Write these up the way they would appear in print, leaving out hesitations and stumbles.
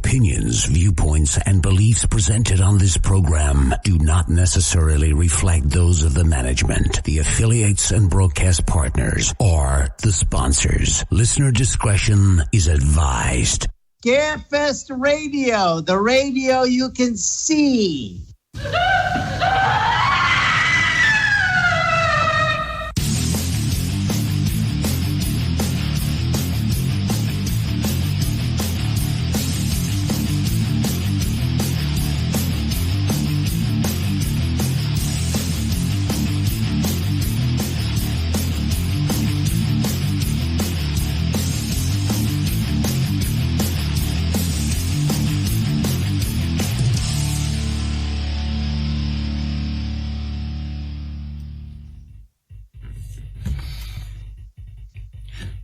opinions, viewpoints, and beliefs presented on this program do not necessarily reflect those of the management, the affiliates and broadcast partners, or the sponsors. Listener discretion is advised. Scarefest Radio, the radio you can see.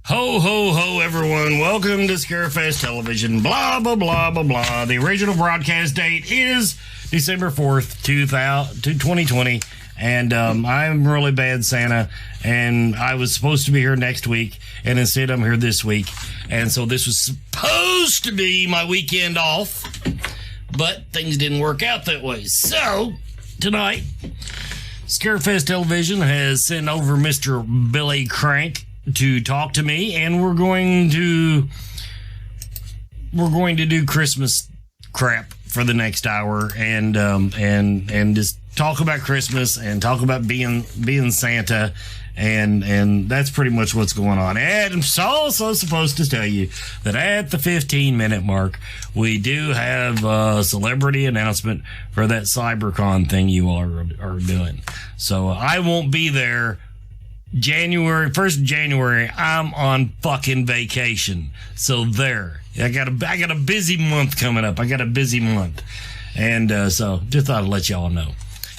Ho, ho, ho, everyone. Welcome to Scarefest Television. Blah, blah, blah, blah, blah. The original broadcast date is December 4th, 2020. And I'm really bad Santa. And I was supposed to be here next week. And instead, I'm here this week. And so this was supposed to be my weekend off. But things didn't work out that way. So, tonight, Scarefest Television has sent over Mr. Billy Crank to talk to me, and we're going to do Christmas crap for the next hour, and just talk about Christmas and talk about being Santa, and that's pretty much what's going on. And I'm also supposed to tell you that at the 15-minute mark, we do have a celebrity announcement for that CyberCon thing you all are doing. So I won't be there. 1st of January, I'm on fucking vacation. So there. I got a busy month coming up. And so just thought I'd let y'all know.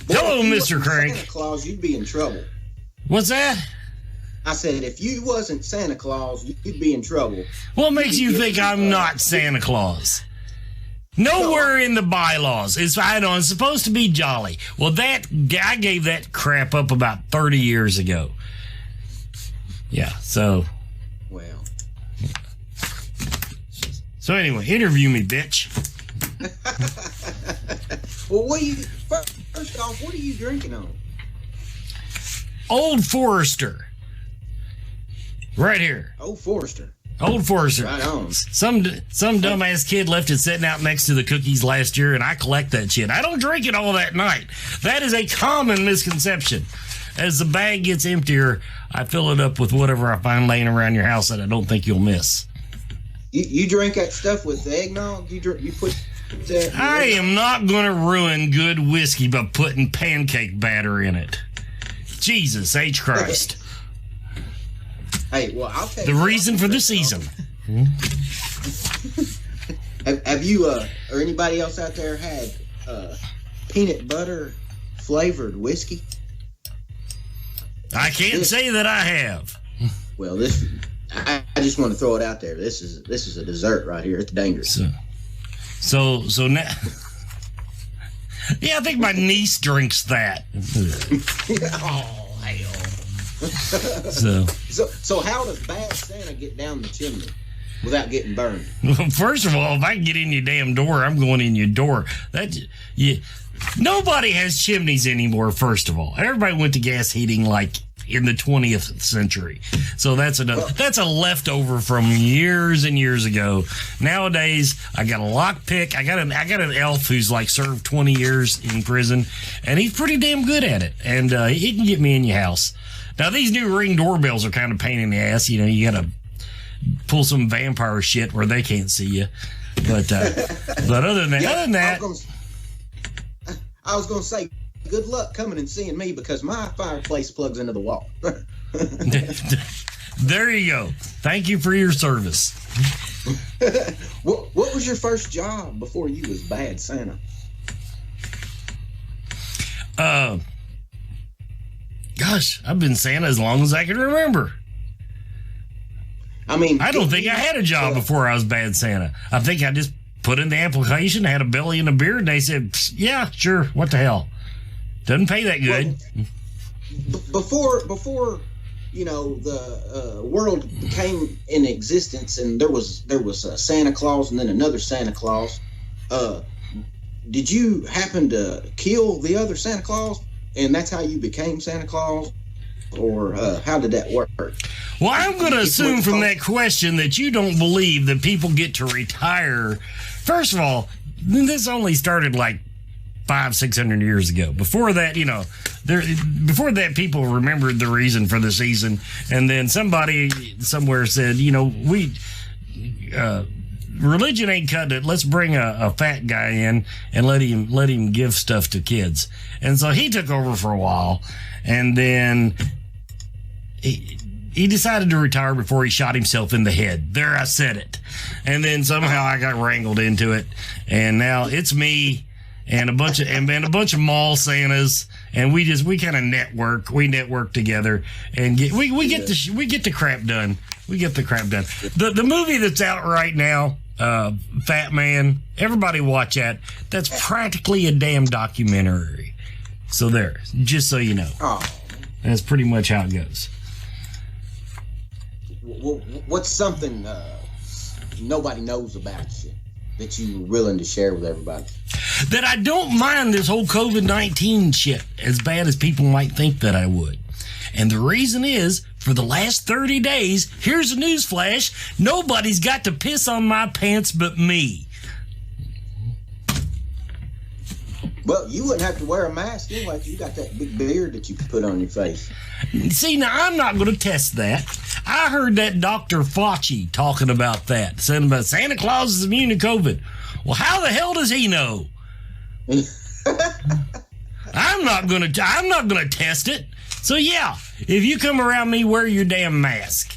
Hello, Mr. Crank. Santa Claus, you'd be in trouble. What's that? I said, if you wasn't Santa Claus, you'd be in trouble. What makes you think I'm not Santa Claus? Nowhere in the bylaws. It's supposed to be jolly. Well, I gave that crap up about 30 years ago. Yeah, so. Well. So anyway, interview me, bitch. Well, first off, what are you drinking on? Old Forester. Right here. Old Forester. Right on. Some dumbass kid left it sitting out next to the cookies last year, and I collect that shit. I don't drink it all that night. That is a common misconception. As the bag gets emptier, I fill it up with whatever I find laying around your house that I don't think you'll miss. You drink that stuff with eggnog? You put that? I am not going to ruin good whiskey by putting pancake batter in it. Jesus H. Christ. Hey, well, I'll tell you. The reason for the season. Have you or anybody else out there had peanut butter flavored whiskey? I can't say that I have. Well, I just want to throw it out there. This is a dessert right here. It's dangerous. So now, yeah, I think my niece drinks that. Oh, hell. So how does bad Santa get down the chimney without getting burned? Well, first of all, if I can get in your damn door, I'm going in your door. Nobody has chimneys anymore, first of all. Everybody went to gas heating like in the 20th century. So that's a leftover from years and years ago. Nowadays, I got a lockpick. I got an elf who's like served 20 years in prison, and he's pretty damn good at it. And he can get me in your house. Now, these new Ring doorbells are kind of pain in the ass. You know, you got to pull some vampire shit where they can't see you. But other than that, I was going to say, good luck coming and seeing me because my fireplace plugs into the wall. There you go. Thank you for your service. What was your first job before you was bad Santa? Gosh, I've been Santa as long as I can remember. I mean, I don't think I had a job before I was bad Santa. I think I just put in the application, had a belly and a beard, and they said, yeah, sure, what the hell. Doesn't pay that good. Well, before the world became in existence, and there was Santa Claus and then another Santa Claus. Did you happen to kill the other Santa Claus, and that's how you became Santa Claus, or how did that work? Well, I'm going to assume from that question that you don't believe that people get to retire. First of all, this only started like 500-600 years ago. Before that, people remembered the reason for the season, and then somebody somewhere said, religion ain't cutting it. Let's bring a fat guy in and let him give stuff to kids. And so he took over for a while, and then he decided to retire before he shot himself in the head. There, I said it. And then somehow I got wrangled into it, and now it's me and a bunch of mall Santas, and we kind of network. We network together and get the crap done. We get the crap done. The movie that's out right now, Fat Man. Everybody watch that. That's practically a damn documentary. So there, just so you know. Oh. That's pretty much how it goes. What's something nobody knows about you that you're willing to share with everybody? That I don't mind this whole COVID-19 shit as bad as people might think that I would. And the reason is, for the last 30 days, here's a news flash, nobody's got to piss on my pants but me. Well, you wouldn't have to wear a mask anyway, because you got that big beard that you put on your face. See, now, I'm not going to test that. I heard that Dr. Fauci talking about that, saying about Santa Claus is immune to COVID. Well, how the hell does he know? I'm not gonna test it. So yeah, if you come around me, wear your damn mask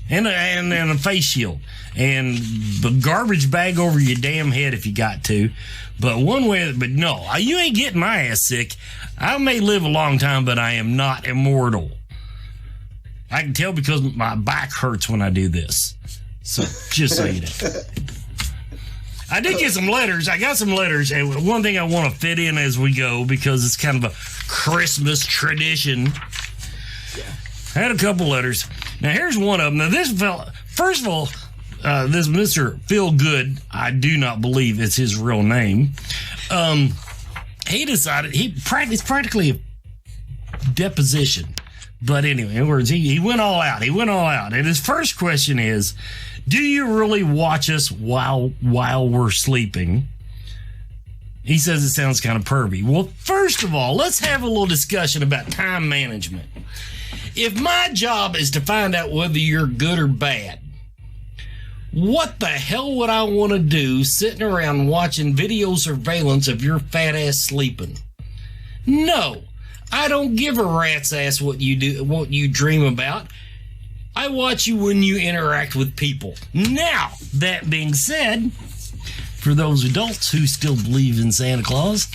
and a face shield and the garbage bag over your damn head if you got to. But no, you ain't getting my ass sick. I may live a long time, but I am not immortal. I can tell because my back hurts when I do this. So just so you know. I did get some letters. I got some letters, and one thing I want to fit in as we go, because it's kind of a Christmas tradition. Yeah. I had a couple letters. Now, here's one of them. Now, this fella, first of all, this Mr. Phil Good, I do not believe it's his real name. He decided, it's practically a deposition. But anyway, in other words, he went all out. He went all out. And his first question is, do you really watch us while we're sleeping? He says it sounds kind of pervy. Well, first of all, let's have a little discussion about time management. If my job is to find out whether you're good or bad, what the hell would I want to do sitting around watching video surveillance of your fat ass sleeping? No, I don't give a rat's ass what you do, what you dream about. I watch you when you interact with people. Now, that being said, for those adults who still believe in Santa Claus,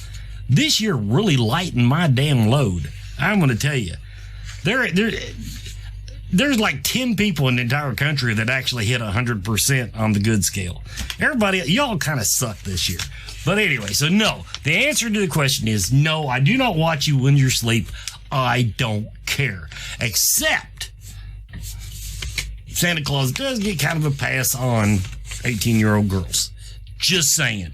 this year really lightened my damn load. I'm going to tell you, there's like 10 people in the entire country that actually hit 100% on the good scale. Everybody, y'all kind of suck this year. But anyway, so no, the answer to the question is no, I do not watch you when you're asleep. I don't care. Except Santa Claus does get kind of a pass on 18-year-old girls. Just saying.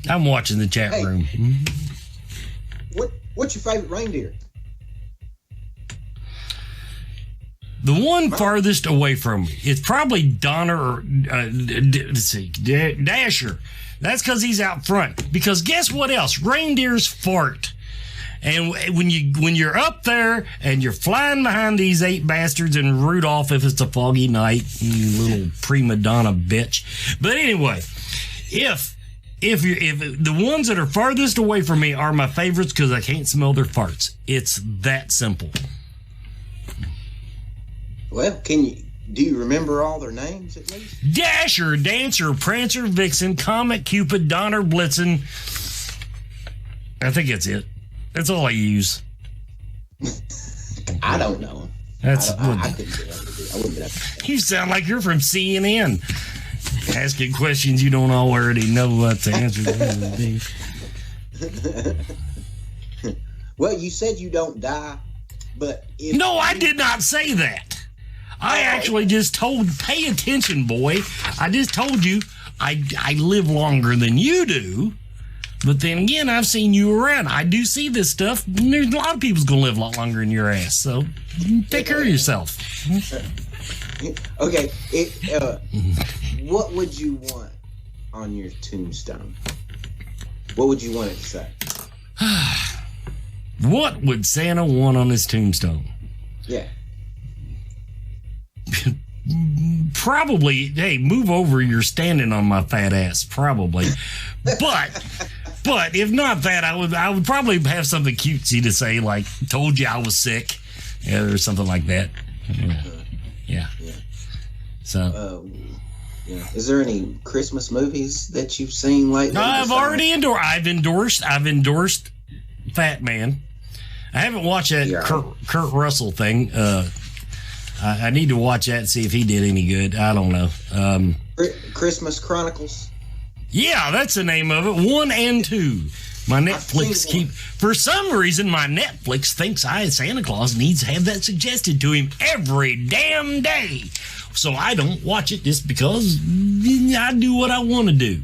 I'm watching the chat room. What's your favorite reindeer? The one farthest away from me, it's probably Donner or Dasher. That's because he's out front. Because guess what else? Reindeers fart. And when you're up there and you're flying behind these 8 bastards and Rudolph, if it's a foggy night, you little prima donna bitch. But anyway, if the ones that are farthest away from me are my favorites because I can't smell their farts. It's that simple. Well, do you remember all their names at least? Dasher, Dancer, Prancer, Vixen, Comet, Cupid, Donner, Blitzen. I think that's it. That's all I use. I don't know. I couldn't get able to do it. I wouldn't be able to. You sound like you're from CNN. asking questions you don't already know what the answer is. Well, you said you don't die, but if no, I did not say that. I actually just pay attention, boy. I just told you I live longer than you do. But then again, I've seen you around. I do see this stuff. There's a lot of people's going to live a lot longer than your ass. So take care of yourself. Okay. What would you want on your tombstone? What would you want it to say? What would Santa want on his tombstone? Yeah. Probably, hey, move over. You're standing on my fat ass. Probably. But if not that, I would probably have something cutesy to say, like, told you I was sick, or something like that. Yeah. So, is there any Christmas movies that you've seen lately? I've already endorsed. I've endorsed Fat Man. I haven't watched that Kurt Russell thing. I need to watch that and see if he did any good. I don't know. Christmas Chronicles. Yeah, that's the name of it. 1 and 2. My Netflix for some reason, my Netflix thinks Santa Claus needs to have that suggested to him every damn day. So I don't watch it just because I do what I want to do.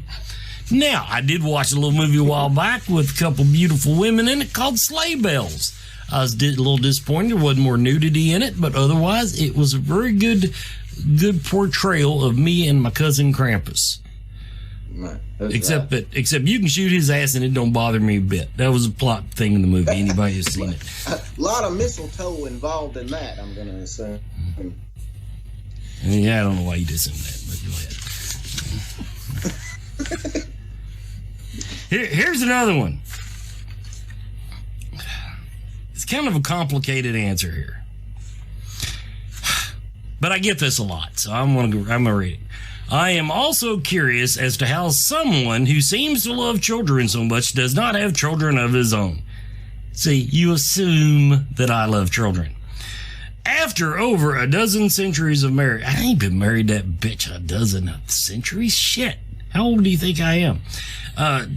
Now, I did watch a little movie a while back with a couple beautiful women in it called Sleigh Bells. I was a little disappointed there wasn't more nudity in it, but otherwise it was a very good portrayal of me and my cousin Krampus. Right. Except you can shoot his ass and it don't bother me a bit. That was a plot thing in the movie. Anybody who's seen it. A lot of mistletoe involved in that, I'm going to assume. Yeah, I don't know why you did some of that, but go ahead. Here's another one. It's kind of a complicated answer here. But I get this a lot, so I'm gonna read it. I am also curious as to how someone who seems to love children so much does not have children of his own. See, you assume that I love children. After over a dozen centuries of marriage, I ain't been married that bitch a dozen centuries. Shit. How old do you think I am? I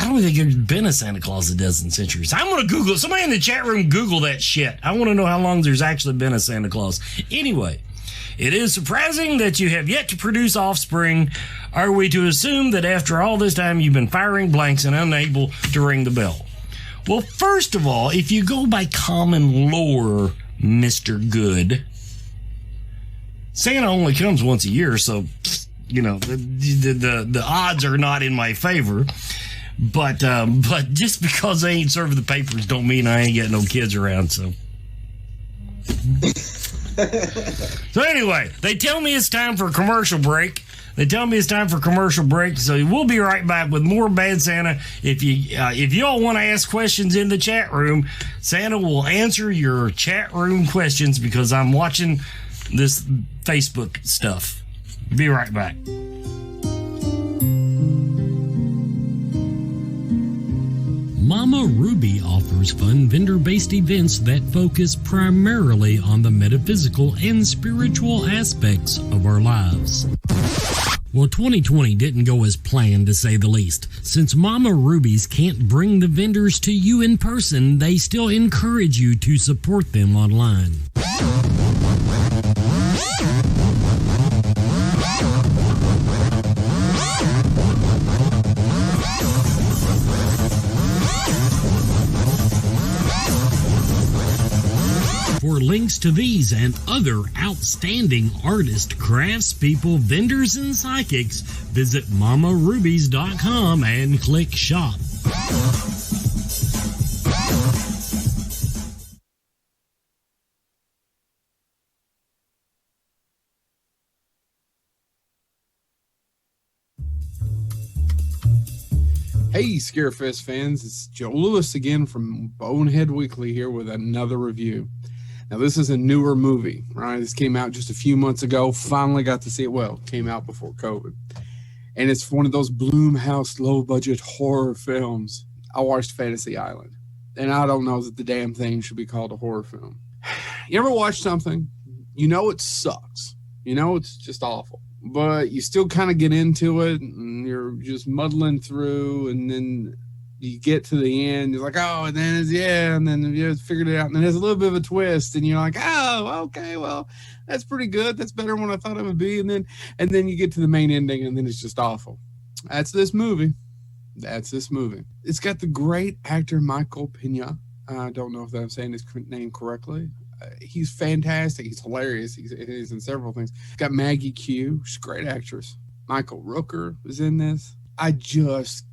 don't think there's been a Santa Claus a dozen centuries. I'm going to Google. Somebody in the chat room Google that shit. I want to know how long there's actually been a Santa Claus. Anyway, it is surprising that you have yet to produce offspring. Are we to assume that after all this time you've been firing blanks and unable to ring the bell? Well, first of all, if you go by common lore, Mr. Good, Santa only comes once a year, so the odds are not in my favor. But just because they ain't serving the papers don't mean I ain't got no kids around. So anyway, they tell me it's time for a commercial break. So we'll be right back with more Bad Santa. If y'all want to ask questions in the chat room, Santa will answer your chat room questions because I'm watching this Facebook stuff. Be right back. Mama Ruby offers fun vendor-based events that focus primarily on the metaphysical and spiritual aspects of our lives. Well, 2020 didn't go as planned, to say the least. Since Mama Ruby's can't bring the vendors to you in person, they still encourage you to support them online. For links to these and other outstanding artists, craftspeople, vendors, and psychics, visit mamarubies.com and click shop. Hey, Scarefest fans, it's Joe Lewis again from Bonehead Weekly here with another review. Now, this is a newer movie, right? This came out just a few months ago. Finally got to see it. Well, came out before COVID. And it's one of those Blumhouse low-budget horror films. I watched Fantasy Island, and I don't know that the damn thing should be called a horror film. You ever watch something, you know it sucks, You know, it's just awful. But you still kind of get into it, and you're just muddling through, and then you get to the end. You're like, oh, and then and then you figured it out, and then there's a little bit of a twist, and you're like, oh, okay, well, that's pretty good. That's better than what I thought it would be. And then you get to the main ending, and then it's just awful. That's this movie. It's got the great actor Michael Pena. I don't know if I'm saying his name correctly. He's fantastic. He's hilarious. He's in several things. Got Maggie Q. She's a great actress. Michael Rooker is in this. I just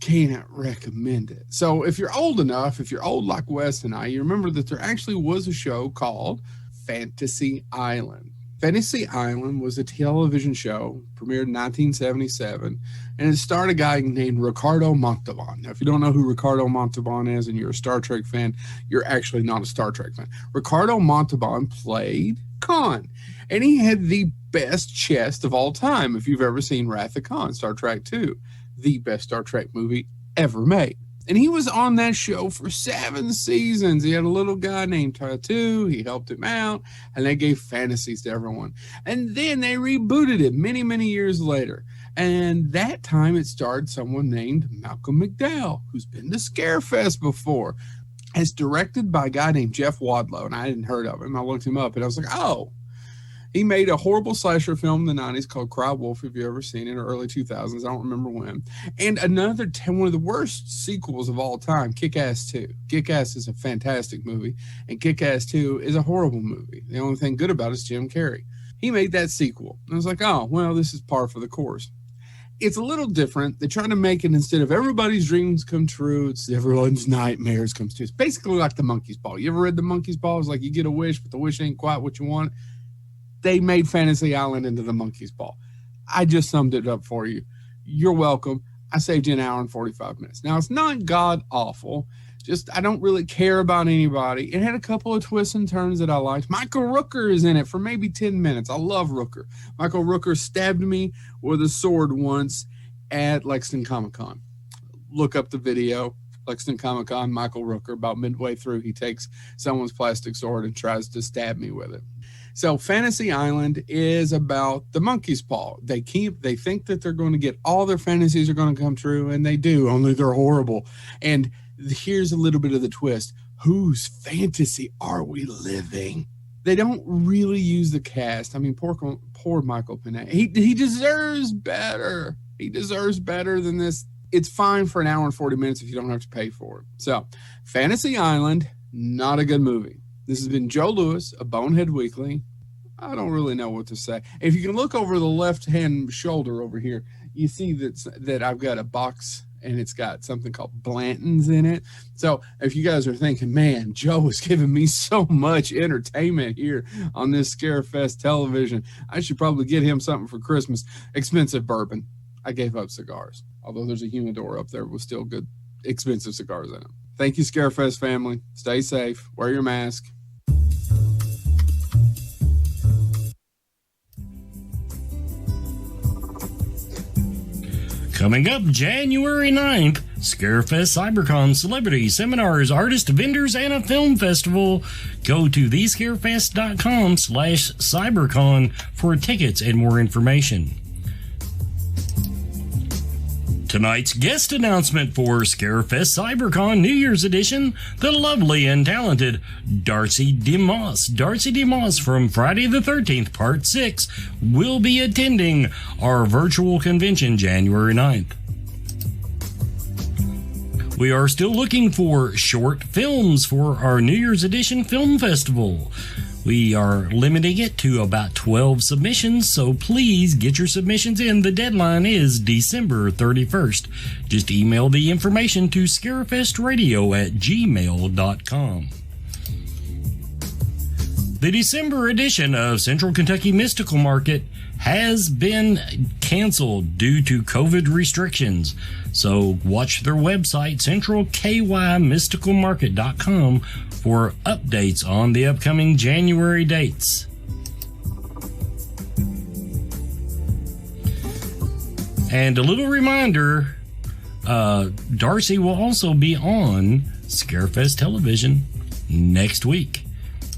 can't recommend it. So if you're old enough, if you're old like Wes and I, you remember that there actually was a show called Fantasy Island. Fantasy Island was a television show, premiered in 1977, and it starred a guy named Ricardo Montalban. Now, if you don't know who Ricardo Montalban is and you're a Star Trek fan, you're actually not a Star Trek fan. Ricardo Montalban played Khan, and he had the best chest of all time. If you've ever seen Wrath of Khan, Star Trek II, the best Star Trek movie ever made. And he was on that show for 7 seasons. He had a little guy named Tattoo. He helped him out, and they gave fantasies to everyone. And then they rebooted it many, many years later. And that time it starred someone named Malcolm McDowell, who's been to Scarefest before. It's directed by a guy named Jeff Wadlow, and I hadn't heard of him. I looked him up, and I was like, oh. He made a horrible slasher film in the 90s called Cry Wolf, if you've ever seen it, or early 2000s. I don't remember when. And one of the worst sequels of all time, Kick-Ass 2. Kick-Ass is a fantastic movie, and Kick-Ass 2 is a horrible movie. The only thing good about it is Jim Carrey. He made that sequel. And I was like, oh, well, this is par for the course. It's a little different. They try to make it, instead of everybody's dreams come true, it's everyone's nightmares comes true. It's basically like the Monkey's Paw. You ever read the Monkey's Paw? It's like you get a wish, but the wish ain't quite what you want. They made Fantasy Island into the Monkey's Paw. I just summed it up for you. You're welcome. I saved you an hour and 45 minutes. Now, it's not god awful. Just, I don't really care about anybody. It had a couple of twists and turns that I liked. Michael Rooker is in it for maybe 10 minutes. I love Rooker. Michael Rooker stabbed me with a sword once at Lexington Comic-Con. Look up the video. Lexington Comic-Con, Michael Rooker. About midway through, he takes someone's plastic sword and tries to stab me with it. So Fantasy Island is about the Monkey's Paw. They think that they're going to get all their fantasies are going to come true, and they do, only they're horrible. And here's a little bit of the twist. Whose fantasy are we living? They don't really use the cast. I mean, poor Michael Pena. He deserves better. He deserves better than this. It's fine for an hour and 40 minutes if you don't have to pay for it. So Fantasy Island, not a good movie. This has been Joe Lewis, a Bonehead Weekly. I don't really know what to say. If you can look over the left-hand shoulder over here, you see that I've got a box, and it's got something called Blanton's in it. So if you guys are thinking, man, Joe is giving me so much entertainment here on this Scarefest television, I should probably get him something for Christmas. Expensive bourbon. I gave up cigars, although there's a humidor up there with still good, expensive cigars in it. Thank you, Scarefest family. Stay safe. Wear your mask. Coming up January 9th, Scarefest CyberCon celebrity seminars, artist vendors, and a film festival. Go to thescarefest.com/cybercon for tickets and more information. Tonight's guest announcement for Scarefest CyberCon New Year's Edition, the lovely and talented Darcy DeMoss. Darcy DeMoss from Friday the 13th, Part 6, will be attending our virtual convention January 9th. We are still looking for short films for our New Year's Edition Film Festival. We are limiting it to about 12 submissions, so please get your submissions in. The deadline is December 31st. Just email the information to scarefestradio@gmail.com. The December edition of Central Kentucky Mystical Market has been canceled due to COVID restrictions. So watch their website, centralkymysticalmarket.com, for updates on the upcoming January dates. And a little reminder, Darcy will also be on Scarefest Television next week.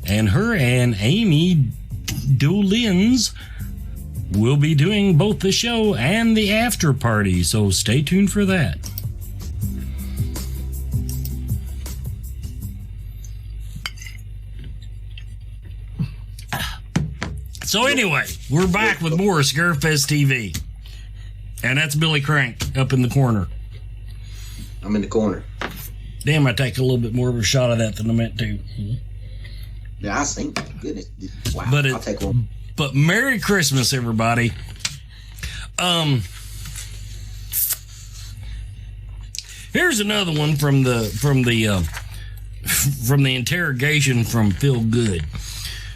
And her and Amy Dolins we'll be doing both the show and the after party, so stay tuned for that. So anyway, we're back with more Scarefest TV. And that's Billy Crank up in the corner. I'm in the corner. Damn, I take a little bit more of a shot of that than I meant to. Yeah, I think. Goodness. Wow. I'll take one. But Merry Christmas, everybody. Here's another one from the interrogation from Phil Good.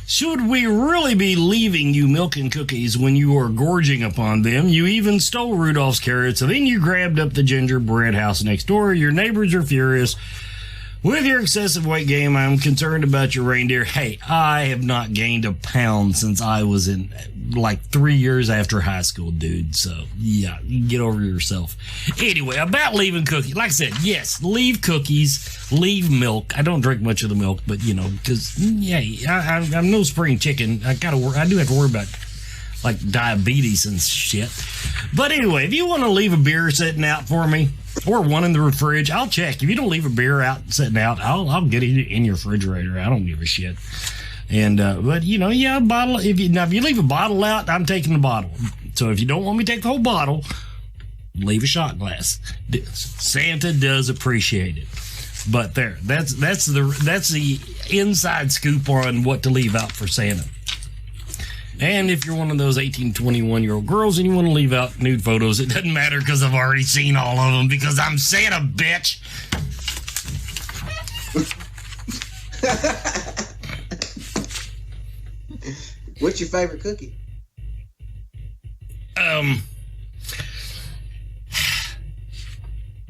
Should we really be leaving you milk and cookies when you are gorging upon them? You even stole Rudolph's carrots, and then you grabbed up the gingerbread house next door. Your neighbors are furious. With your excessive weight gain, I'm concerned about your reindeer. Hey, I have not gained a pound since I was in, 3 years after high school, dude. So, yeah, you get over yourself. Anyway, about leaving cookies. Like I said, yes, leave cookies, leave milk. I don't drink much of the milk, but, because, I'm no spring chicken. I do have to worry about, diabetes and shit. But anyway, if you want to leave a beer sitting out for me, or one in the fridge, I'll check. If you don't leave a beer out sitting out, I'll get it in your refrigerator. I don't give a shit. And but a bottle. If you leave a bottle out, I'm taking the bottle. So if you don't want me to take the whole bottle, leave a shot glass. Santa does appreciate it. But that's the inside scoop on what to leave out for Santa. And if you're one of those 18 to 21-year-old girls and you want to leave out nude photos, it doesn't matter because I've already seen all of them because I'm Santa, bitch. What's your favorite cookie?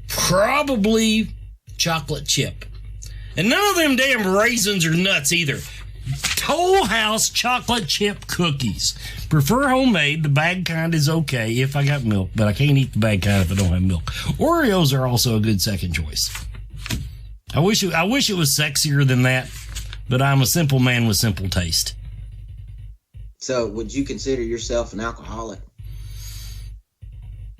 Probably chocolate chip. And none of them damn raisins or nuts either. Toll House chocolate chip cookies. Prefer homemade. The bag kind is okay if I got milk, but I can't eat the bag kind if I don't have milk. Oreos are also a good second choice. I wish it was sexier than that, but I'm a simple man with simple taste. So, would you consider yourself an alcoholic?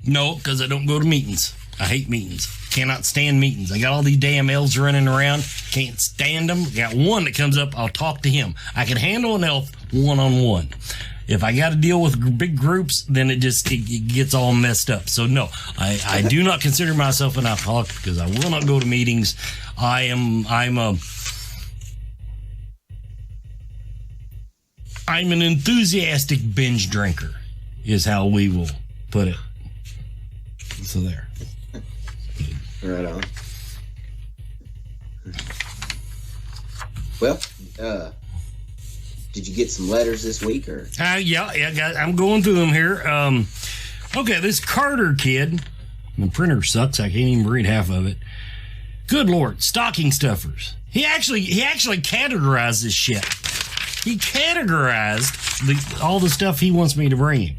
No, because I don't go to meetings. I hate meetings. Cannot stand meetings. I got all these damn elves running around. Can't stand them. Got one that comes up. I'll talk to him. I can handle an elf one-on-one. If I got to deal with big groups, then it gets all messed up. So no, I do not consider myself an alcoholic because I will not go to meetings. I'm an enthusiastic binge drinker, is how we will put it. So there. Right on. Well, did you get some letters this week, or? Yeah, I'm going through them here. Okay, this Carter kid, the printer sucks. I can't even read half of it. Good Lord, stocking stuffers. He actually categorized this shit. He categorized all the stuff he wants me to bring him.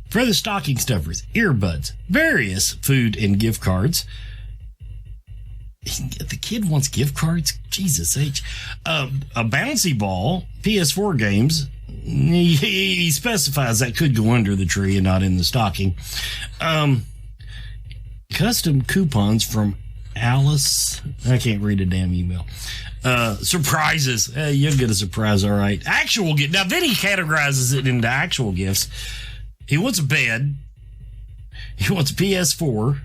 For the stocking stuffers, earbuds, various food and gift cards. The kid wants gift cards? Jesus H. A bouncy ball, PS4 games. He specifies that could go under the tree and not in the stocking. Custom coupons from Alice. I can't read a damn email. Surprises. You'll get a surprise, all right. Actual gift. Now, then he categorizes it into actual gifts. He wants a bed. He wants a PS4.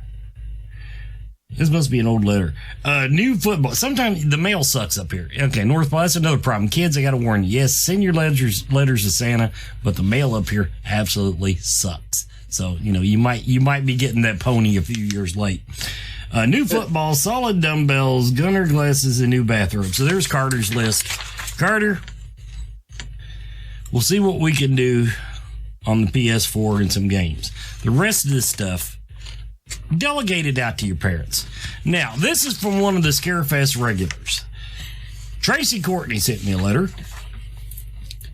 This must be an old letter. New football. Sometimes the mail sucks up here. Okay, North Pole, that's another problem. Kids, I got to warn you. Yes, send your letters to Santa, but the mail up here absolutely sucks. So, you might be getting that pony a few years late. New football, solid dumbbells, gunner glasses, and new bathroom. So there's Carter's list. Carter, we'll see what we can do on the PS4 and some games. The rest of this stuff, delegate it out to your parents. Now, this is from one of the Scarefest regulars. Tracy Courtney sent me a letter.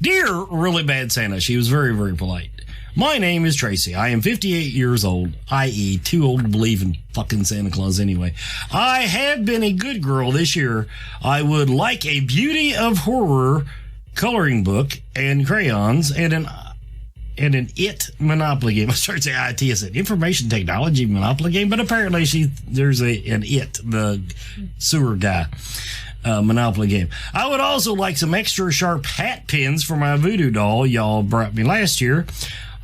Dear Really Bad Santa, she was very, very polite. My name is Tracy. I am 58 years old, i.e. too old to believe in fucking Santa Claus anyway. I have been a good girl this year. I would like a Beauty of Horror coloring book and crayons and an and an IT Monopoly game. I started saying IT. I said information technology Monopoly game, but apparently there's an IT, the sewer guy, Monopoly game. I would also like some extra sharp hat pins for my voodoo doll y'all brought me last year.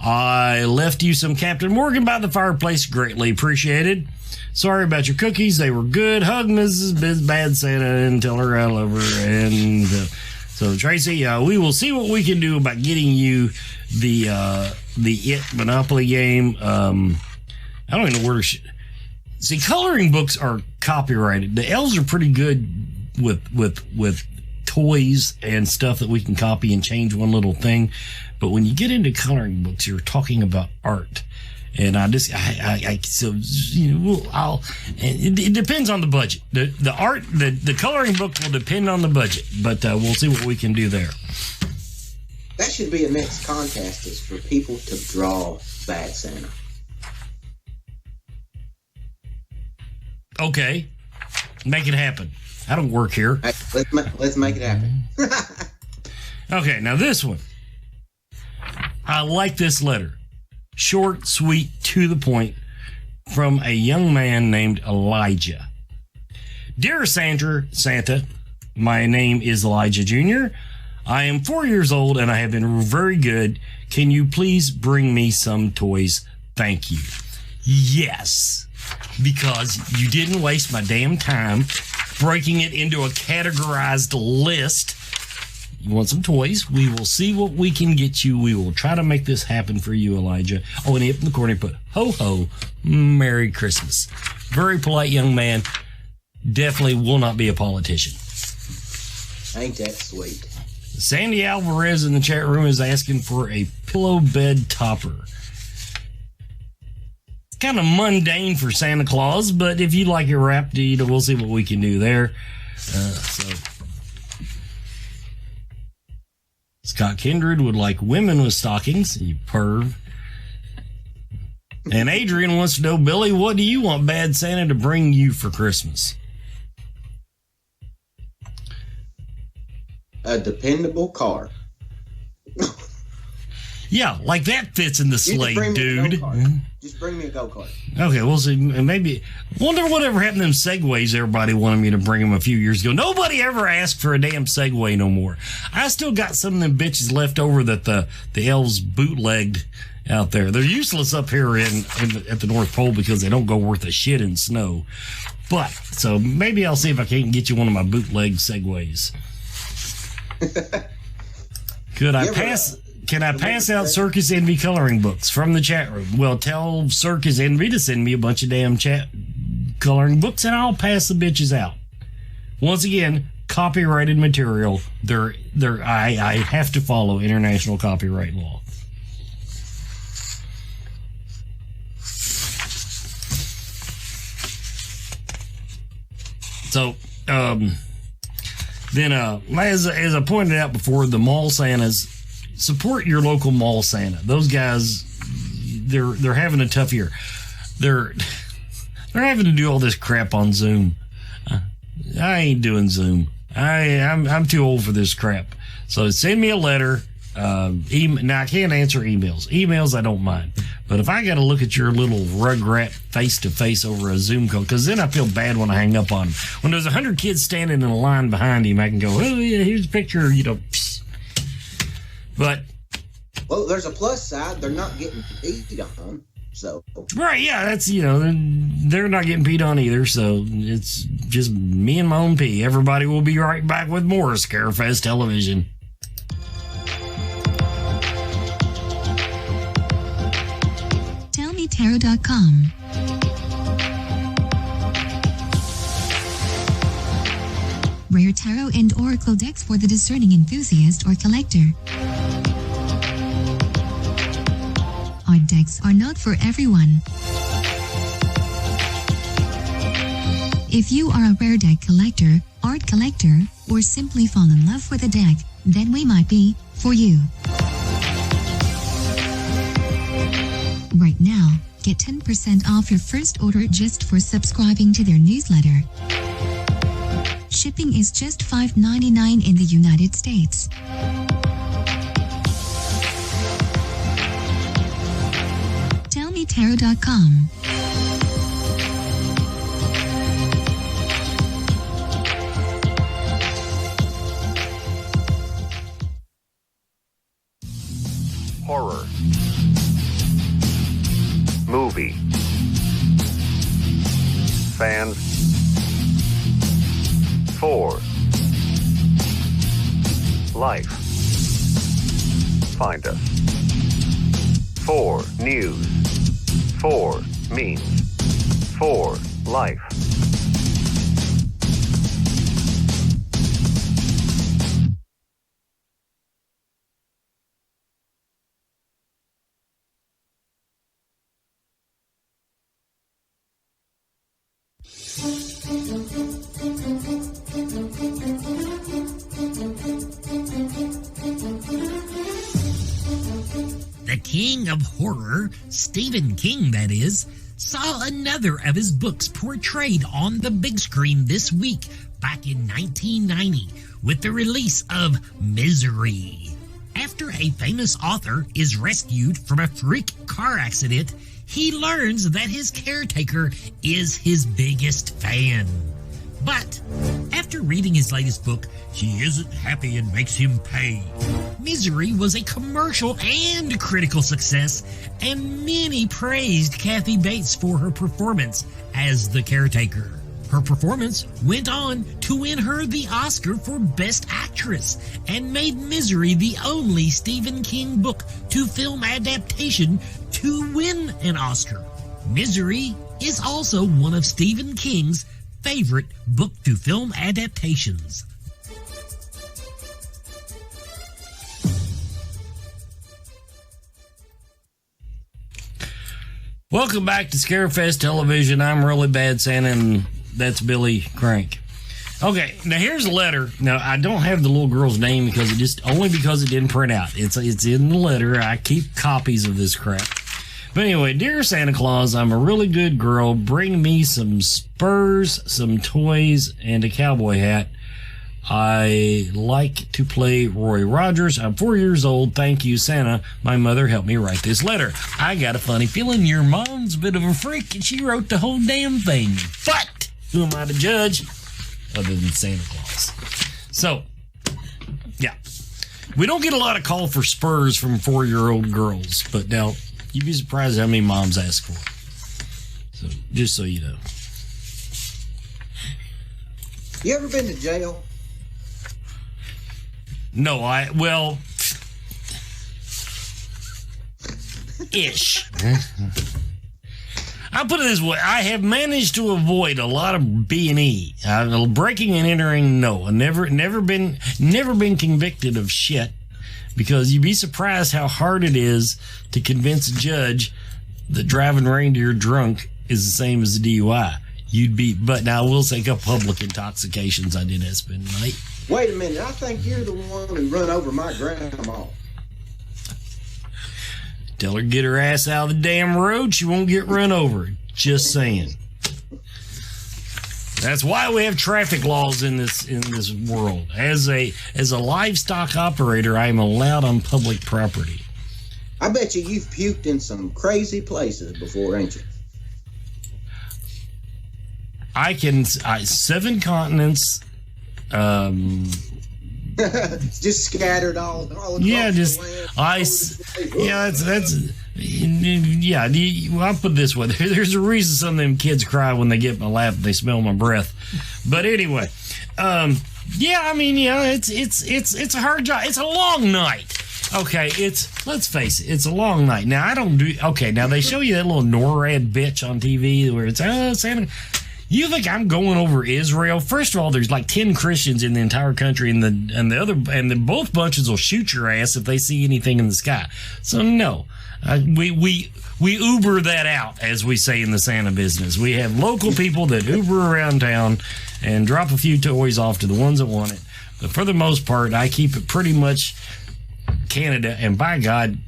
I left you some Captain Morgan by the fireplace. Greatly appreciated. Sorry about your cookies. They were good. Hug Mrs. Bad Santa and tell her I love her. And so, Tracy, we will see what we can do about getting you the IT Monopoly game. I don't even know where to... See, coloring books are copyrighted. The elves are pretty good with toys and stuff that we can copy and change one little thing. But when you get into coloring books, you're talking about art. And it depends on the budget. The coloring book will depend on the budget, but we'll see what we can do there. That should be a next contest, is for people to draw Bad Santa. Okay, make it happen. I don't work here. Let's make it happen. Okay, now this one. I like this letter. Short, sweet, to the point, from a young man named Elijah. Dear Santa, my name is Elijah Jr. I am 4 years old and I have been very good. Can you please bring me some toys? Thank you. Yes, because you didn't waste my damn time breaking it into a categorized list. You want some toys? We will see what we can get you. We will try to make this happen for you, Elijah. Oh, and up in the corner, put, ho, ho, Merry Christmas. Very polite young man. Definitely will not be a politician. Ain't that sweet? Sandy Alvarez in the chat room is asking for a pillow bed topper. It's kind of mundane for Santa Claus, but if you like it wrapped, we'll see what we can do there. Scott Kindred would like women with stockings, you perv. And Adrian wants to know, Billy, what do you want Bad Santa to bring you for Christmas? A dependable car. Yeah, like that fits in the sleigh, dude. Just bring me a go-kart. Okay, we'll see. Maybe. Wonder whatever happened to them Segways everybody wanted me to bring them a few years ago. Nobody ever asked for a damn Segway no more. I still got some of them bitches left over that the elves bootlegged out there. They're useless up here at the North Pole because they don't go worth a shit in snow. But, so maybe I'll see if I can't get you one of my bootleg Segways. Could I pass... Can I pass out Circus Envy coloring books from the chat room? Well, tell Circus Envy to send me a bunch of damn coloring books, and I'll pass the bitches out. Once again, copyrighted material. I have to follow international copyright law. So, then, as I pointed out before, the mall Santas. Support your local mall Santa. Those guys, they're having a tough year. They're having to do all this crap on Zoom. I ain't doing Zoom. I'm too old for this crap. So send me a letter. Now I can't answer emails. Emails I don't mind, but if I got to look at your little rugrat face to face over a Zoom call, because then I feel bad when I hang up on him. When there's 100 kids standing in a line behind him, I can go, oh yeah, here's a picture. But well, there's a plus side. They're not getting peed on, so right, yeah, that's they're not getting peed on either. So it's just me and my own pee. Everybody will be right back with more Scarefest television. TellMeTarot.com. Rare tarot and oracle decks for the discerning enthusiast or collector. Our decks are not for everyone. If you are a rare deck collector, art collector, or simply fall in love with a deck, then we might be for you. Right now, get 10% off your first order just for subscribing to their newsletter. Shipping is just $5.99 in the United States. SantaClausTarot.com. Horror. Movie. Fans. For. Life. Find us. For news. For means. For life. The king of horror, Stephen King that is, saw another of his books portrayed on the big screen this week back in 1990 with the release of Misery. After a famous author is rescued from a freak car accident, he learns that his caretaker is his biggest fan. But after reading his latest book, she isn't happy and makes him pay. Misery was a commercial and critical success, and many praised Kathy Bates for her performance as the caretaker. Her performance went on to win her the Oscar for Best Actress and made Misery the only Stephen King book to film adaptation to win an Oscar. Misery is also one of Stephen King's favorite book-to-film adaptations. Welcome back to Scarefest Television. I'm Really Bad Santa, and that's Billy Crank. Okay, now here's a letter. Now, I don't have the little girl's name because it didn't print out. It's in the letter. I keep copies of this crap. But anyway, dear Santa Claus, I'm a really good girl. Bring me some spurs, some toys, and a cowboy hat. I like to play Roy Rogers. I'm 4 years old. Thank you, Santa. My mother helped me write this letter. I got a funny feeling your mom's a bit of a freak, and she wrote the whole damn thing. But who am I to judge other than Santa Claus? So, yeah. We don't get a lot of call for spurs from 4-year-old girls, but now you'd be surprised how many moms ask for it. So, just so you know. You ever been to jail? No, ish. I'll put it this way. I have managed to avoid a lot of B&E. Breaking and entering, no. I've never been convicted of shit, because you'd be surprised how hard it is to convince a judge that driving reindeer drunk is the same as a DUI. But now I will say a couple public intoxications I did spend the night. Wait a minute, I think you're the one who run over my grandma. Tell her to get her ass out of the damn road. She won't get run over. Just saying. That's why we have traffic laws in this world. As a livestock operator, I am allowed on public property. I bet you've puked in some crazy places before, ain't you? 7 continents. Just scattered all across yeah, just the land, ice. Yeah, I'll put it this way. There's a reason some of them kids cry when they get in my lap and they smell my breath. But anyway, it's a hard job. It's a long night. Okay, let's face it, it's a long night. Now now they show you that little NORAD bitch on TV where it's Santa. You think I'm going over Israel? First of all, there's like 10 Christians in the entire country, and both bunches will shoot your ass if they see anything in the sky. So no, we Uber that out, as we say in the Santa business. We have local people that Uber around town and drop a few toys off to the ones that want it. But for the most part, I keep it pretty much Canada. And by God,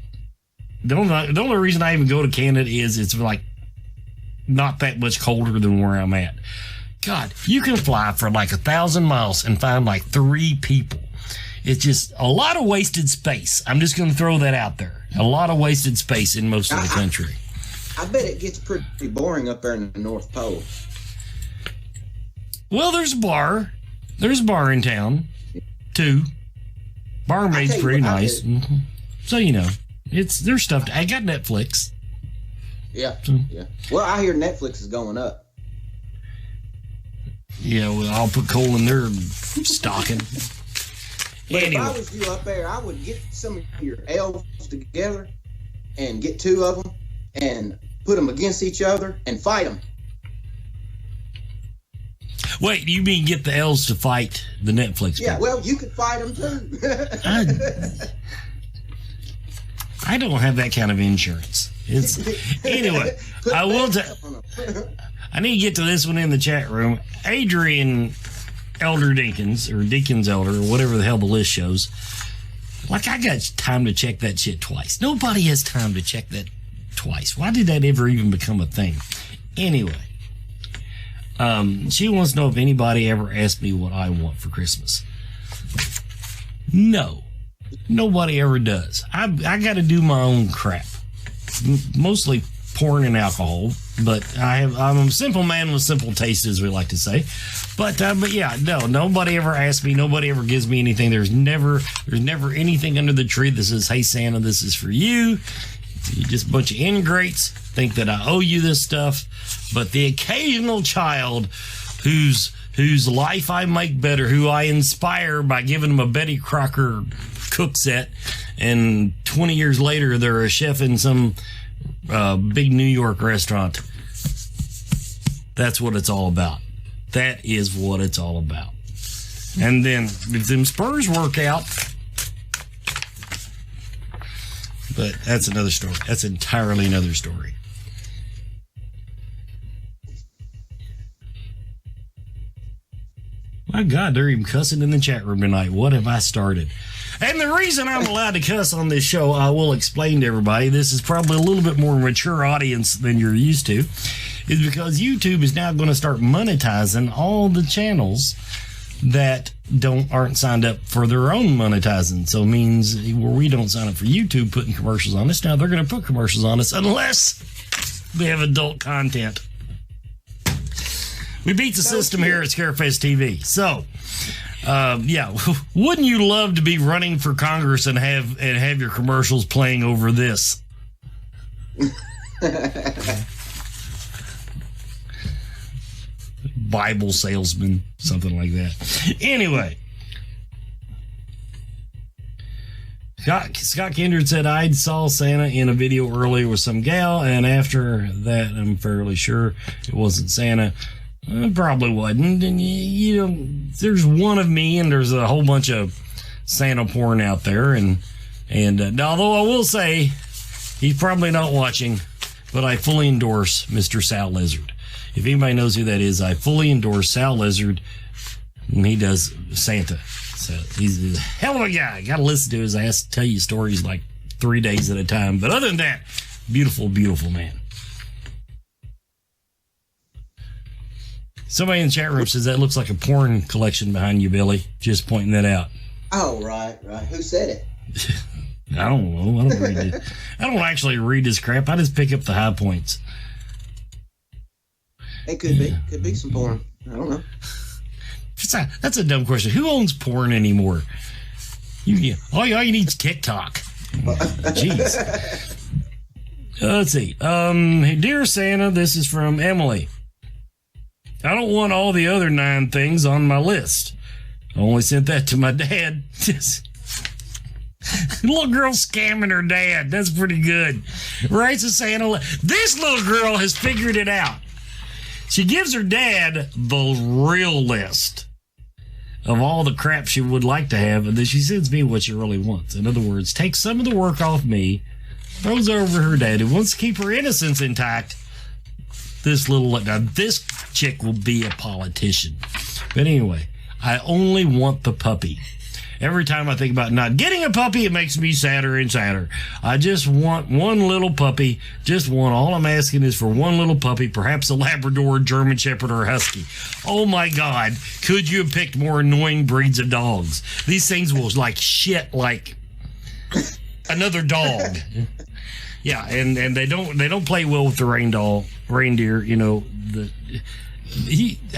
the only reason I even go to Canada is it's like not that much colder than where I'm at. God, you can fly for like 1,000 miles and find like 3 people. It's just a lot of wasted space. I'm just going to throw that out there. A lot of wasted space in most of the country. I bet it gets pretty boring up there in the North Pole. Well, there's a bar. There's a bar in town, too. Barmaid's pretty nice. Mm-hmm. So, you know, there's stuff. I got Netflix. Yeah, yeah. Well, I hear Netflix is going up. Yeah, well, I'll put coal in their stocking. But anyway. if I was you up there, I would get some of your elves together and get 2 of them and put them against each other and fight them. Wait, you mean get the elves to fight the Netflix people? Yeah, well, you could fight them too. I don't have that kind of insurance. Anyway, I will I need to get to this one in the chat room. Adrian Elder Dinkins, or Dinkins Elder, or whatever the hell the list shows. Like, I got time to check that shit twice. Nobody has time to check that twice. Why did that ever even become a thing? Anyway, she wants to know if anybody ever asked me what I want for Christmas. No. Nobody ever does. I got to do my own crap. Mostly porn and alcohol, but I'm a simple man with simple taste, as we like to say. But yeah, no, nobody ever asks me. Nobody ever gives me anything. There's never anything under the tree that says, "Hey Santa, this is for you." You're just a bunch of ingrates. Think that I owe you this stuff. But the occasional child whose life I make better, who I inspire by giving them a Betty Crocker cook set, and 20 years later they're a chef in some big New York restaurant. That's what it's all about. That is what it's all about. And then if them Spurs work out, but that's another story. That's entirely another story. My God, they're even cussing in the chat room tonight. What have I started? And the reason I'm allowed to cuss on this show, I will explain to everybody. This is probably a little bit more mature audience than you're used to, is because YouTube is now going to start monetizing all the channels that aren't signed up for their own monetizing. So it means where we don't sign up for YouTube putting commercials on us, now they're going to put commercials on us unless we have adult content. We beat the system here at Scarefest TV. So, yeah, wouldn't you love to be running for Congress and have your commercials playing over this? Bible salesman, something like that. Anyway, Scott Kindred said, I saw Santa in a video earlier with some gal, and after that, I'm fairly sure it wasn't Santa. It probably wasn't. And you know, there's one of me, and there's a whole bunch of Santa porn out there. And although I will say he's probably not watching, but I fully endorse Mr. Sal Lizard. If anybody knows who that is, I fully endorse Sal Lizard when he does Santa. So he's a hell of a guy. Got to listen to his ass tell you stories like 3 days at a time. But other than that, beautiful, beautiful man. Somebody in the chat room says that looks like a porn collection behind you, Billy. Just pointing that out. Oh, right. Who said it? I don't know. I don't read it. I don't actually read this crap. I just pick up the high points. It could be. Could be some porn. I don't know. That's a dumb question. Who owns porn anymore? All you need is TikTok. Jeez. Let's see. Dear Santa, this is from Emily. I don't want all the other 9 things on my list. I only sent that to my dad. Little girl scamming her dad. That's pretty good. Writes to Santa. This little girl has figured it out. She gives her dad the real list of all the crap she would like to have, and then she sends me what she really wants. In other words, takes some of the work off me, throws over her dad, who wants to keep her innocence intact. This chick will be a politician. But anyway, I only want the puppy. Every time I think about not getting a puppy, it makes me sadder and sadder. I just want one little puppy. Just one. All I'm asking is for one little puppy, perhaps a Labrador, German Shepherd, or a Husky. Oh my God. Could you have picked more annoying breeds of dogs? These things will like shit like another dog. Yeah, and they don't play well with the reindeer. You know,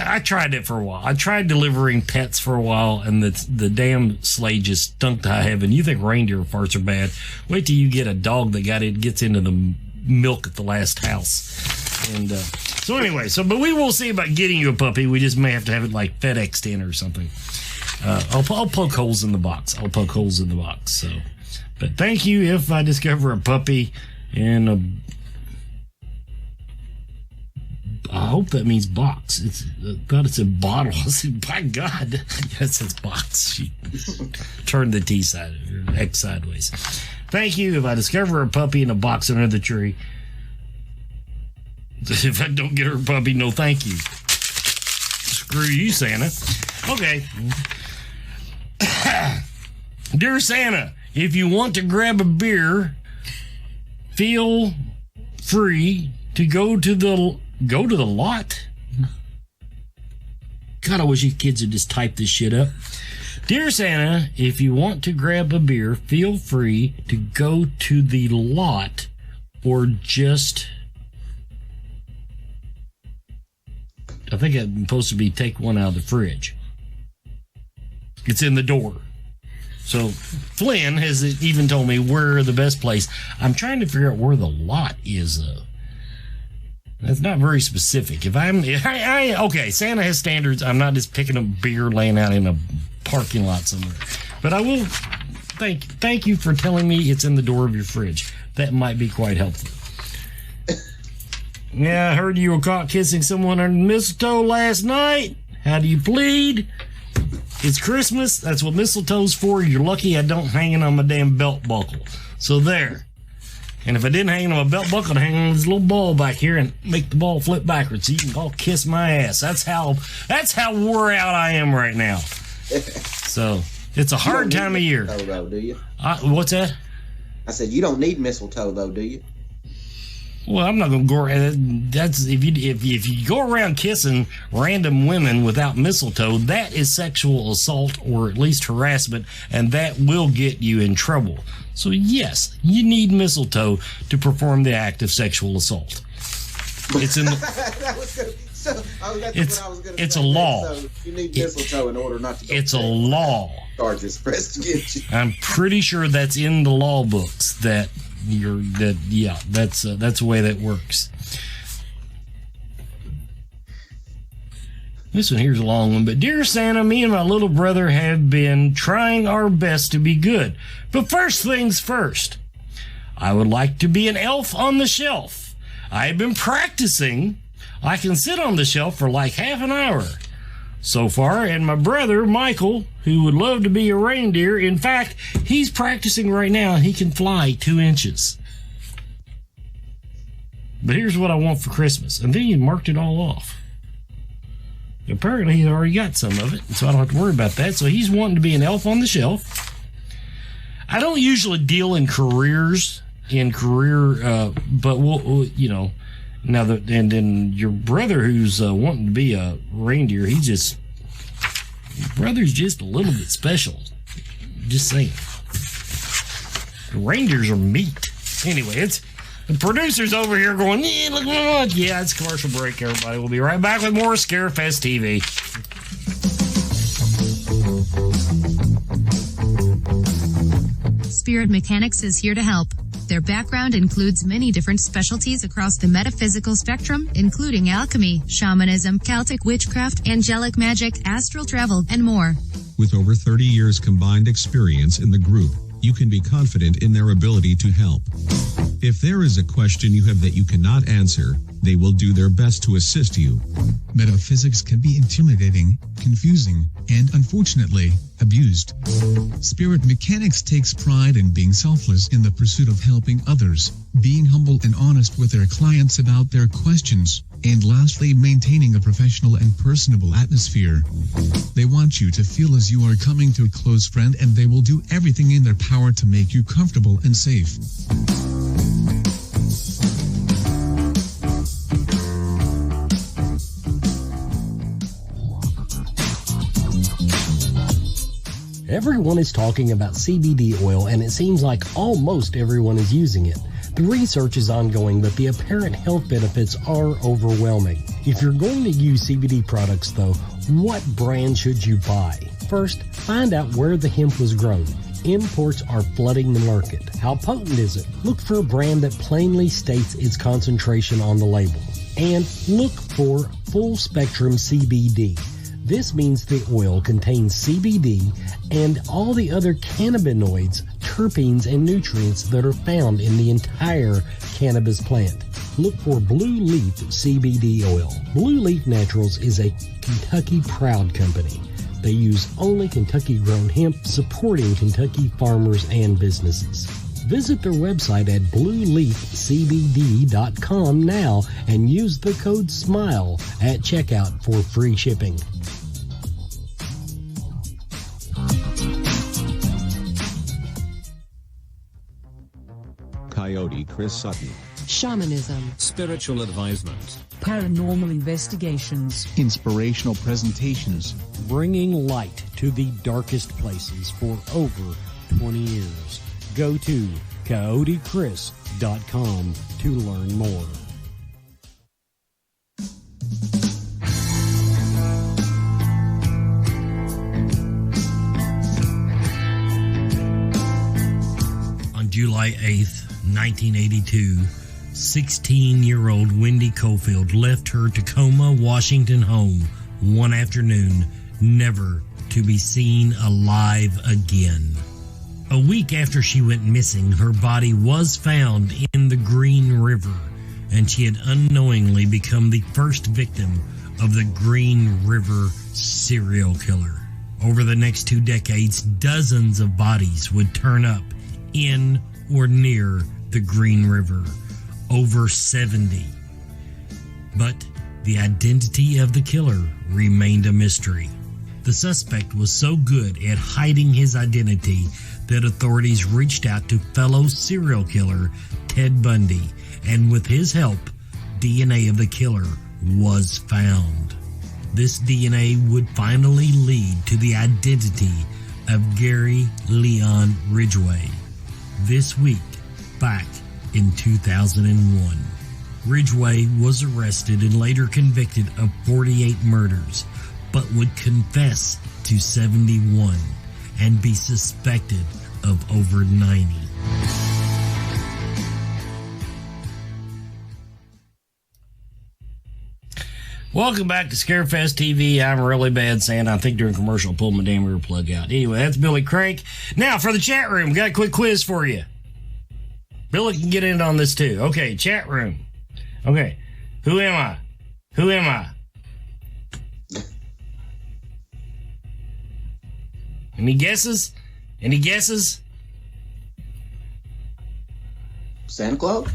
I tried it for a while. I tried delivering pets for a while, and the damn sleigh just stunk to high heaven. You think reindeer farts are bad? Wait till you get a dog that gets into the milk at the last house. And so anyway, but we will see about getting you a puppy. We just may have to have it like FedExed in or something. I'll poke holes in the box. So, but thank you if I discover a puppy in I hope that means box. God, it's a bottle. I said, by God. Yes, it's box. She turned the T side or X sideways. Thank you if I discover a puppy in a box under the tree. If I don't get her a puppy, no thank you. Screw you, Santa. Okay. Dear Santa, if you want to grab a beer, feel free to go to the lot. God, I wish you kids would just type this shit up. Dear Santa, if you want to grab a beer, feel free to go to the lot or just... I think it's supposed to be take one out of the fridge. It's in the door. So Flynn has even told me where the best place. I'm trying to figure out where the lot is. That's not very specific. Okay, Santa has standards. I'm not just picking up beer laying out in a parking lot somewhere. But I will thank you for telling me it's in the door of your fridge. That might be quite helpful. Yeah, I heard you were caught kissing someone under mistletoe last night. How do you plead? It's Christmas. That's what mistletoe's for. You're lucky I don't hang it on my damn belt buckle. So there. And if I didn't hang it on my belt buckle, I'd hang on this little ball back here and make the ball flip backwards so you can all kiss my ass. That's how wore out I am right now. So it's a hard time of year. Though, do you? What's that? I said you don't need mistletoe though, do you? Well, I'm not going to go around. That's if you go around kissing random women without mistletoe, that is sexual assault or at least harassment, and that will get you in trouble. So yes, you need mistletoe to perform the act of sexual assault. It's in the, it's a law. So you need mistletoe in order not to. It's a law. Charges pressed against you. I'm pretty sure that's in the law books that's the way that works. This one here's a long one, but dear Santa, me and my little brother have been trying our best to be good. But first things first, I would like to be an elf on the shelf. I have been practicing. I can sit on the shelf for like half an hour so far, and my brother, Michael, who would love to be a reindeer, in fact, he's practicing right now. He can fly 2 inches. But here's what I want for Christmas. And then he marked it all off. Apparently, he's already got some of it, so I don't have to worry about that. So he's wanting to be an elf on the shelf. I don't usually deal in careers, but we'll now that, and then your brother who's wanting to be a reindeer, your brother's just a little bit special. Just saying. The reindeers are meat. Anyway, it's the producers over here going, look, yeah, it's commercial break, everybody. We'll be right back with more Scarefest TV. Spirit Mechanics is here to help. Their background includes many different specialties across the metaphysical spectrum, including alchemy, shamanism, Celtic witchcraft, angelic magic, astral travel, and more. With over 30 years combined experience in the group, you can be confident in their ability to help. If there is a question you have that you cannot answer, they will do their best to assist you. Metaphysics can be intimidating, confusing, and unfortunately, abused. Spirit Mechanics takes pride in being selfless in the pursuit of helping others, being humble and honest with their clients about their questions, and lastly, maintaining a professional and personable atmosphere. They want you to feel as you are coming to a close friend, and they will do everything in their power to make you comfortable and safe. Everyone is talking about CBD oil, and it seems like almost everyone is using it. The research is ongoing, but the apparent health benefits are overwhelming. If you're going to use CBD products, though, what brand should you buy? First, find out where the hemp was grown. Imports are flooding the market. How potent is it? Look for a brand that plainly states its concentration on the label. And look for full spectrum CBD. This means the oil contains CBD and all the other cannabinoids, terpenes, and nutrients that are found in the entire cannabis plant. Look for Blue Leaf CBD oil. Blue Leaf Naturals is a Kentucky proud company. They use only Kentucky-grown hemp, supporting Kentucky farmers and businesses. Visit their website at blueleafcbd.com now and use the code SMILE at checkout for free shipping. Coyote Chris Sutton. Shamanism. Spiritual advisement. Paranormal investigations. Inspirational presentations. Bringing light to the darkest places for over 20 years. Go to CoyoteChris.com to learn more. On July 8th, 1982, 16-year-old Wendy Cofield left her Tacoma, Washington home one afternoon, never to be seen alive again. A week after she went missing, her body was found in the Green River, and she had unknowingly become the first victim of the Green River serial killer. Over the next 2 decades, dozens of bodies would turn up in or near the Green River. Over 70. But the identity of the killer remained a mystery. The suspect was so good at hiding his identity that authorities reached out to fellow serial killer Ted Bundy, and with his help, DNA of the killer was found. This DNA would finally lead to the identity of Gary Leon Ridgway. This week, back in 2001, Ridgway was arrested and later convicted of 48 murders, but would confess to 71 and be suspected of over 90. Welcome back to Scarefest TV. I'm really bad Santa. I think during commercial I pulled my damn ear plug out. Anyway, that's Billy Crank. Now for the chat room, got a quick quiz for you. Billy can get in on this too. Okay, chat room. Okay, who am I? Who am I? Any guesses? Any guesses? Santa Claus?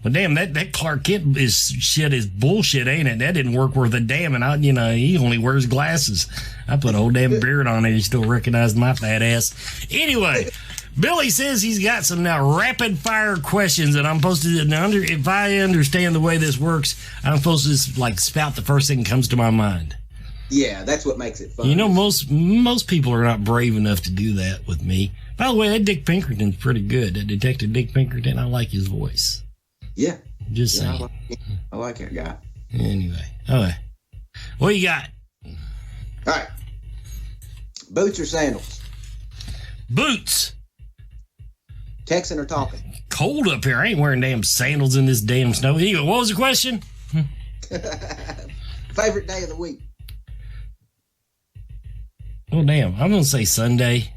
Well, damn, that Clark Kent is bullshit, ain't it? That didn't work worth a damn, and he only wears glasses. I put a whole damn beard on there. You still recognize my fat ass. Anyway, Billy says he's got some now rapid fire questions, and I'm supposed to, if I understand the way this works, I'm supposed to just spout the first thing that comes to my mind. Yeah, that's what makes it fun. Most people are not brave enough to do that with me. By the way, that Dick Pinkerton's pretty good. That Detective Dick Pinkerton, I like his voice. Yeah. Just saying. I like that guy. Anyway. Okay. What you got? All right. Boots or sandals? Boots. Texan or talking? Cold up here. I ain't wearing damn sandals in this damn snow. Anyway, what was the question? Favorite day of the week? Oh, damn. I'm going to say Sunday.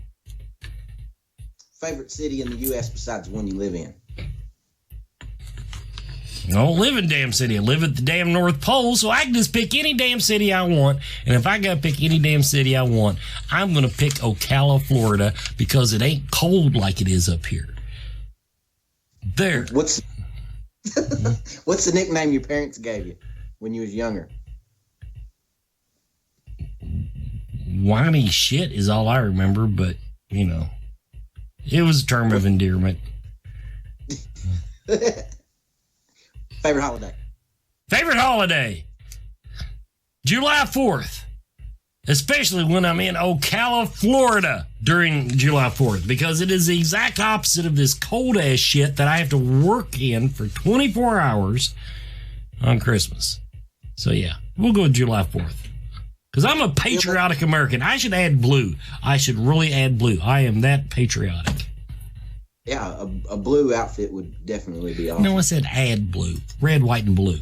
Favorite city in the U.S. besides the one you live in? I don't live in damn city. I live at the damn North Pole, so I can just pick any damn city I want. And if I got to pick any damn city I want, I'm going to pick Ocala, Florida, because it ain't cold like it is up here. There. What's the nickname your parents gave you when you was younger? Whiny shit is all I remember, but, it was a term of endearment. Favorite holiday? Favorite holiday? July 4th. especially when I'm in Ocala, Florida during July 4th, because it is the exact opposite of this cold-ass shit that I have to work in for 24 hours on Christmas. So, yeah, we'll go with July 4th. Because I'm a patriotic American. I should add blue. I should really add blue. I am that patriotic. Yeah, a blue outfit would definitely be awesome. No, I said add blue. Red, white, and blue.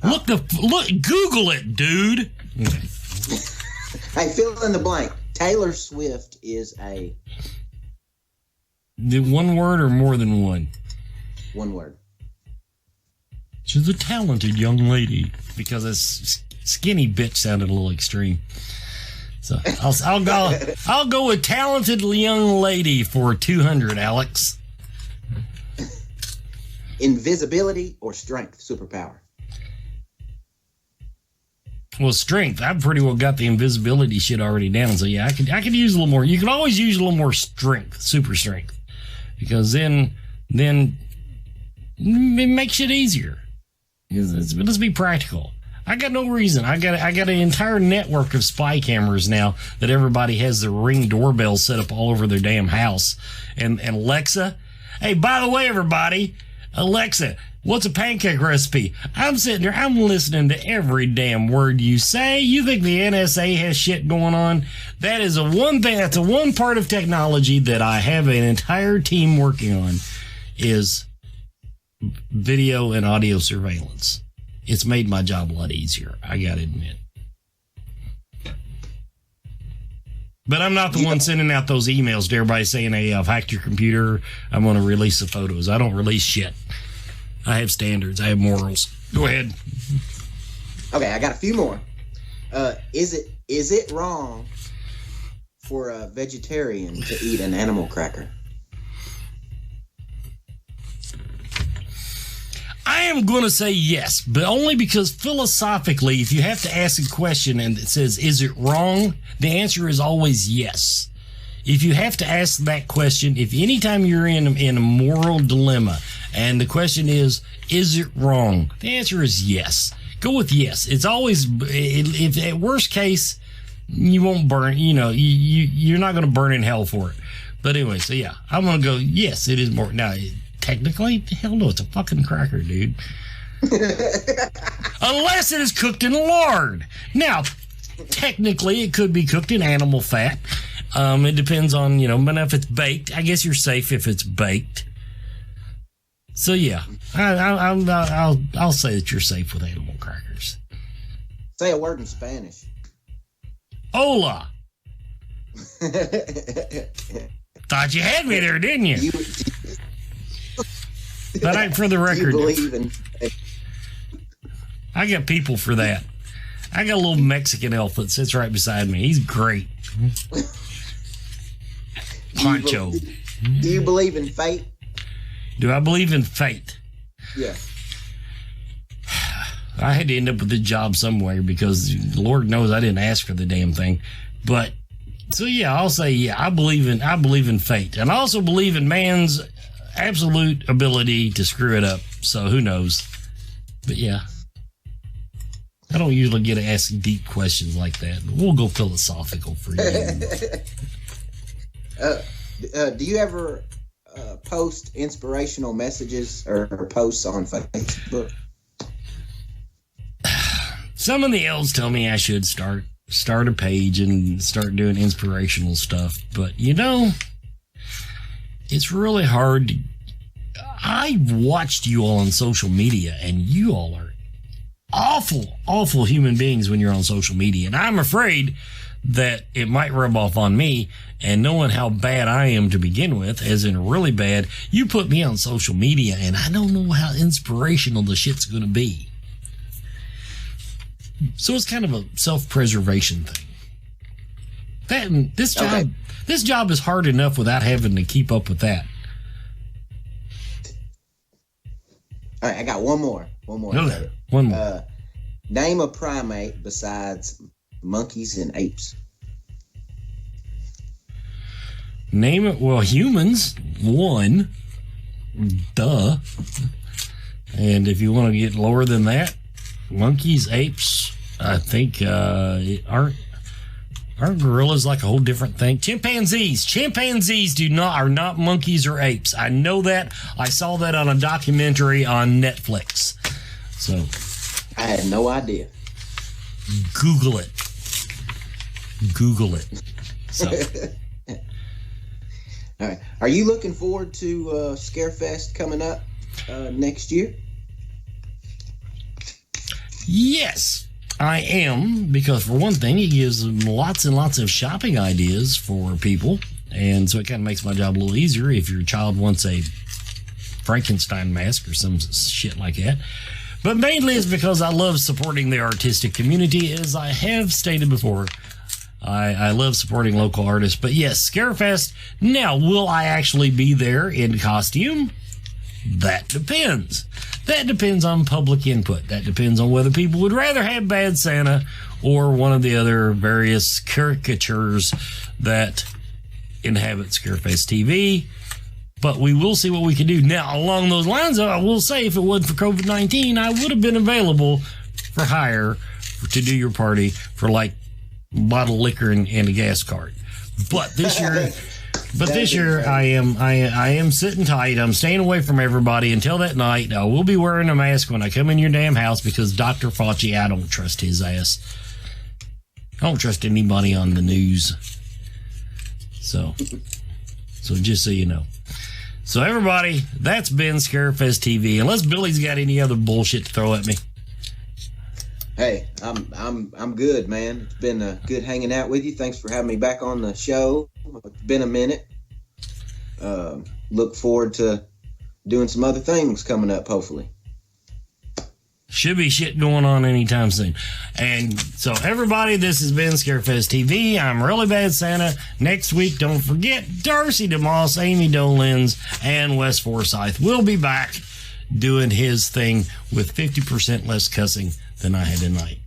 Look, Google it, dude. Okay. Hey, fill in the blank. Taylor Swift is a... One word or more than one? One word. She's a talented young lady. Because this skinny bitch sounded a little extreme. So I'll go with talented young lady for 200, Alex. Invisibility or strength superpower? Well, strength. I've pretty well got the invisibility shit already down. So yeah, I could use a little more. You can always use a little more strength, super strength, because then it makes it easier. Let's be practical. I got no reason. I got an entire network of spy cameras now that everybody has their Ring doorbell set up all over their damn house. And Alexa, hey, by the way, everybody, Alexa, what's a pancake recipe? I'm sitting there, I'm listening to every damn word you say. You think the NSA has shit going on? That is that's a one part of technology that I have an entire team working on, is video and audio surveillance. It's made my job a lot easier, I gotta admit. But I'm not the one sending out those emails to everybody saying, hey, I've hacked your computer, I'm going to release the photos. I don't release shit. I have standards. I have morals. Go ahead. Okay, I got a few more. Is it wrong for a vegetarian to eat an animal cracker? I am going to say yes, but only because philosophically, if you have to ask a question and it says, is it wrong? The answer is always yes. If you have to ask that question, if anytime you're in a moral dilemma and the question is it wrong? The answer is yes. Go with yes. It's always, if at worst case, you won't burn, you're not going to burn in hell for it. But anyway, so yeah, I'm going to go, yes, it is more. Now, technically, hell no, it's a fucking cracker, dude. Unless it is cooked in lard. Now, technically, it could be cooked in animal fat. It depends on, but if it's baked, I guess you're safe if it's baked. So yeah, I'll say that you're safe with animal crackers. Say a word in Spanish. Hola. Thought you had me there, didn't you? But for the record, I got people for that. I got a little Mexican elf that sits right beside me. He's great. Pancho. Do you believe in fate? Do I believe in fate? Yeah. I had to end up with a job somewhere because Lord knows I didn't ask for the damn thing. But so yeah, I'll say yeah, I believe in fate. And I also believe in man's absolute ability to screw it up. So who knows? But yeah. I don't usually get to ask deep questions like that. But we'll go philosophical for you. Do you ever post inspirational messages or posts on Facebook? Some of the elves tell me I should start a page and start doing inspirational stuff. But, it's really hard. I watched you all on social media, and you all are awful human beings when you're on social media. And I'm afraid that it might rub off on me, and knowing how bad I am to begin with, as in really bad, you put me on social media and I don't know how inspirational the shit's going to be. So it's kind of a self-preservation thing. This job is hard enough without having to keep up with that. All right, I got one more. Okay, one more. Name a primate besides monkeys and apes. Name it. Well, humans, one. Duh. And if you want to get lower than that, monkeys, apes, I think aren't Aren't gorillas like a whole different thing? Chimpanzees are not monkeys or apes. I know that. I saw that on a documentary on Netflix. So I had no idea. Google it. So. All right. Are you looking forward to Scarefest coming up next year? Yes, I am, because for one thing, it gives them lots and lots of shopping ideas for people, and so it kind of makes my job a little easier if your child wants a Frankenstein mask or some shit like that. But mainly it's because I love supporting the artistic community, as I have stated before. I love supporting local artists. But yes, Scarefest. Now, will I actually be there in costume? That depends. That depends on public input. That depends on whether people would rather have Bad Santa or one of the other various caricatures that inhabit Scarefest TV. But we will see what we can do. Now, along those lines, though, I will say if it wasn't for COVID-19, I would have been available for hire to do your party for like a bottle of liquor and a gas card. But this year, I am sitting tight. I'm staying away from everybody until that night. I will be wearing a mask when I come in your damn house because Dr. Fauci, I don't trust his ass. I don't trust anybody on the news. So just so you know. So everybody, that's been Scarefest TV. Unless Billy's got any other bullshit to throw at me. Hey, I'm good, man. It's been good hanging out with you. Thanks for having me back on the show. It's been a minute. Look forward to doing some other things coming up, hopefully. Should be shit going on anytime soon. And so everybody, this has been Scarefest TV. I'm Really Bad Santa. Next week, don't forget, Darcy DeMoss, Amy Dolins, and Wes Forsyth will be back doing his thing with 50% less cussing than I had tonight.